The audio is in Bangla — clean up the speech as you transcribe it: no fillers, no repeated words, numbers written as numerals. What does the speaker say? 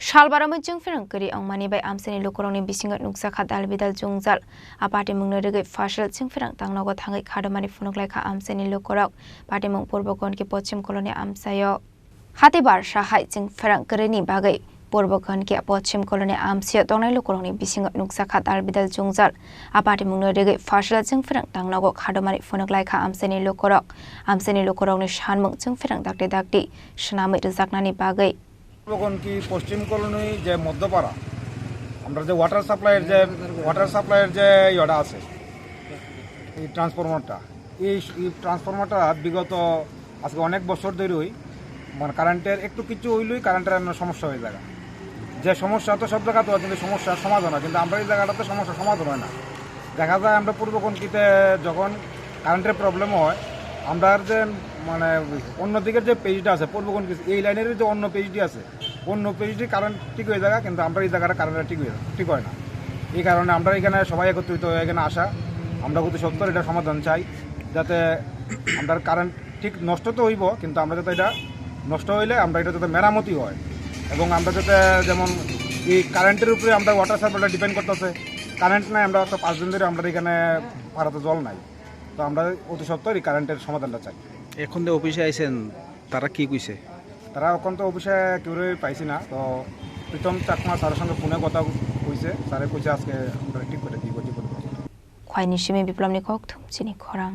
Shalbaramujung Ferangkari ang manibay amsani lokorongni bisingot nuksa khadal bidal jungjal apati mungno regai fashal jung ferang tangnogo thangai khadamani funuklaika amsani lokorok pati mung purbokon ki pochim koloni amsayo hatibar sahai jung ferangkari ni bagai purbokon ki pochim koloni amsayo tongnai lokorongni bisingot nuksa khadal bidal jungjal apati mungno regai fashal jung ferang tangnogo khadamani funuklaika amsani lokorokni shanmung jung ferang dakti shnamai rejaknani bagai তখন কি পশ্চিম কলোনি যে মধ্যপাড়া আমরা যে ওয়াটার সাপ্লাইয়ের যে ইয়েটা আছে এই ট্রান্সফরমারটা এই ট্রান্সফরমারটা বিগত আজকে অনেক বছর ধরেই মানে কারেন্টের একটু কিছু হইলেই কারেন্টের সমস্যা হয়ে যায় যে সমস্যা তো সব জায়গাতে হয় কিন্তু সমস্যার সমাধান হয় কিন্তু আমরা এই জায়গাটাতে সমস্যার সমাধান হয় না দেখা যায় আমরা পূর্বকণকিতে যখন কারেন্টের প্রবলেম হয় আমরা যে মানে অন্যদিকের যে পেজটা আছে পূর্বকণকি এই লাইনের যে অন্য পেজটি আছে অন্য পেজটি কারেন্ট ঠিক হয়ে যায় কিন্তু আমরা এই জায়গাটা কারেন্টটা ঠিক হয় না এই কারণে আমরা এখানে সবাই একত্রিত হয়ে এখানে আসা আমরা অতি সত্তর এটা সমাধান চাই যাতে আমরা কারেন্ট ঠিক নষ্ট তো হইব কিন্তু আমরা যাতে এটা নষ্ট হইলে আমরা এটা যাতে মেরামতি হয় এবং আমরা যাতে যেমন এই কারেন্টের উপরে আমরা ওয়াটার সাপ্লাইটা ডিপেন্ড করতেছে কারেন্ট নাই আমরা তো 5 দিন ধরে আমরা এখানে ভাড়াতে জল নাই তো আমরা অতি সত্তর এই কারেন্টের সমাধানটা চাই এখন যে অফিসে আইছেন তারা কি কইছে তারা এখন তো অফিসে কেউই পাইছি না তো প্রীতম চাকমা স্যারের সঙ্গে ফোনে কথা কইছে স্যারে কইছে আজকে আমরা ঠিক করে দিব খয়নি সিমে বিপ্লবনি কক থুমচিনি খরাং